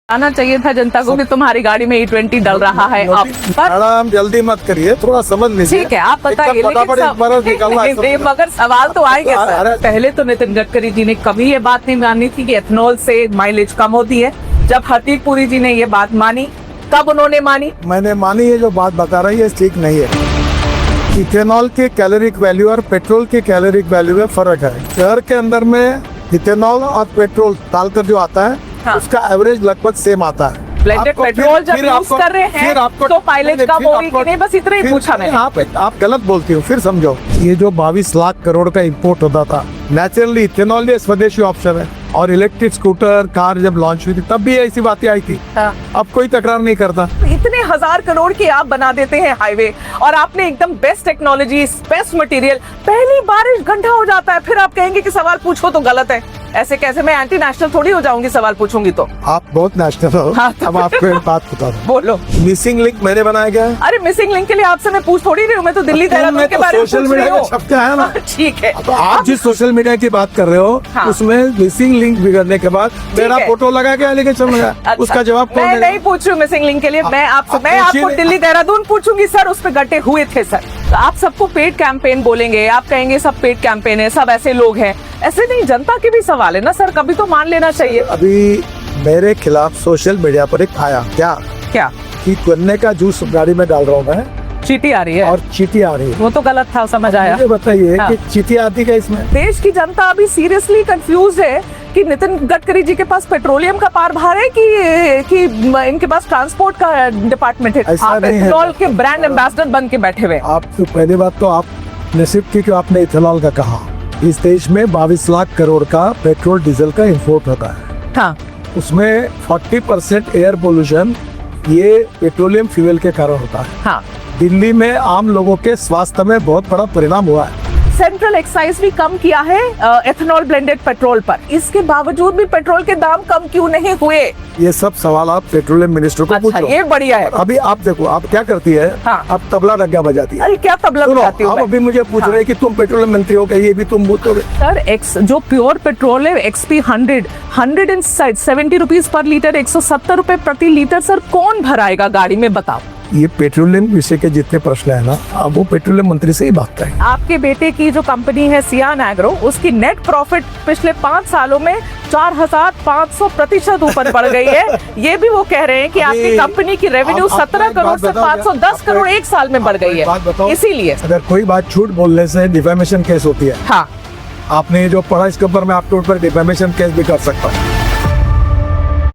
आना चाहिए था जनता को कि तुम्हारी गाड़ी में E20 डल रहा है अब। मैडम जल्दी मत करिए, थोड़ा समझ लीजिए। ठीक है, आप बताइए, लेकिन मगर सवाल तो आएंगे सर। पहले तो नितिन गडकरी जी ने कभी ये बात नहीं मानी थी कि एथनॉल से माइलेज कम होती है। जब हरदीप पुरी जी ने ये बात मानी, कब उन्होंने मानी? मैंने मानी, ये जो बात बता रही है ठीक नहीं है। इथेनॉल के कैलोरिक वैल्यू और पेट्रोल के कैलोरिक वैल्यू में फर्क है। शहर के अंदर में इथेनॉल और पेट्रोल डालकर जो आता है, हाँ, उसका एवरेज लगभग सेम आता है। ब्लेंडेड पेट्रोल जब यूज कर रहे हैं तो माइलेज कम हो रही कि नहीं, बस इतना ही पूछा मैंने। आप गलत बोलती हो, फिर समझो। ये जो 22 लाख करोड़ का इंपोर्ट होता था, नेचुरली इथेनॉल ये स्वदेशी ऑप्शन है। और इलेक्ट्रिक स्कूटर कार जब लॉन्च हुई थी तब भी ऐसी बातें आई थी। हाँ। अब कोई तकरार नहीं करता। इतने 1000 करोड़ की आप बना देते हैं हाईवे, और आपने एकदम बेस्ट टेक्नोलॉजी, बेस्ट मटेरियल, पहली बारिश गड्ढा हो जाता है, फिर आप कहेंगे कि सवाल पूछो तो गलत है। ऐसे कैसे? मैं एंटी नेशनल थोड़ी हो जाऊंगी सवाल पूछूंगी तो। आप बहुत नेशनल हो। हाँ, अब आपको एक बात बता दूं। बोलो। मिसिंग लिंक मैंने बनाया गया है। अरे मिसिंग लिंक के लिए आपसे मैं पूछ थोड़ी रही हूँ, मैं तो दिल्ली देहरादून के बारे में सोशल मीडिया में छपता है ना। ठीक है, तो आप जिस सोशल मीडिया की बात कर रहे हो, हाँ, उसमें मिसिंग लिंक बिगड़ने के बाद मेरा फोटो लगा के लेके चल गया। अच्छा, उसका जवाब कौन देगा? मैं नहीं पूछ रही हूँ मिसिंग लिंक के लिए, मैं आपको दिल्ली देहरादून पूछूंगी। सर उस पे गड्ढे हुए थे सर। तो आप सबको पेड कैंपेन बोलेंगे, आप कहेंगे सब पेड कैंपेन है, सब ऐसे लोग हैं। ऐसे नहीं, जनता के भी सवाल है ना सर, कभी तो मान लेना चाहिए। अभी मेरे खिलाफ सोशल मीडिया पर एक आया क्या कि गन्ने का जूस गाड़ी में डाल रहा हूँ मैं, चीटी आ रही है और चीटी आ रही है। वो तो गलत था, समझ आया। मुझे बताइए, हाँ, कि चीटी आती है इसमें? देश की जनता अभी सीरियसली कंफ्यूज है कि नितिन गडकरी जी के पास पेट्रोलियम का पारभार है कि इनके पास ट्रांसपोर्ट का डिपार्टमेंट है। आप पेट्रोल के ब्रांड एम्बेसडर बन के बैठे हुए। आप तो पहली बात तो आप नसीब की कि आपने इथेनॉल का कहा। इस देश में 22 लाख करोड़ का पेट्रोल डीजल का इंपोर्ट होता है। हाँ, उसमें 40% एयर पोल्यूशन ये पेट्रोलियम फ्यूल के कारण होता है। हाँ, दिल्ली में आम लोगों के स्वास्थ्य में बहुत बड़ा परिणाम हुआ है। सेंट्रल एक्साइज भी कम किया है एथेनॉल ब्लेंडेड पेट्रोल पर, इसके बावजूद भी पेट्रोल के दाम कम क्यों नहीं हुए? ये सब सवाल आप पेट्रोलियम मिनिस्टर को पूछो। ये बढ़िया है। अभी आप देखो, आप क्या करती है? हाँ, आप तबला डग्गा बजाती है। अरे क्या तबला बजाती हूँ? आप अभी मुझे पूछ रहे हैं कि तुम पेट्रोलियम मंत्री हो, ये भी तुम बोलोगे? सर जो प्योर पेट्रोल है XP 170 रुपीज पर लीटर, 170 रुपए प्रति लीटर, सर कौन भराएगा गाड़ी में, बताओ? ये पेट्रोलियम विषय के जितने प्रश्न है ना, अब वो पेट्रोलियम मंत्री से ही बात है। आपके बेटे की जो कंपनी है सियान एग्रो, उसकी नेट प्रॉफिट पिछले 5 सालों में 4500% ऊपर बढ़ गई है। ये भी वो कह रहे हैं कि आपकी कंपनी की रेवेन्यू 17 करोड़ से 510 करोड़ एक साल में बढ़ गई है। इसीलिए अगर कोई बात झूठ बोलने से डिफेमेशन केस होती है। हाँ, आपने जो पढ़ा इसके ऊपर मैं आपके ऊपर डिफेमेशन केस भी कर सकता हूँ।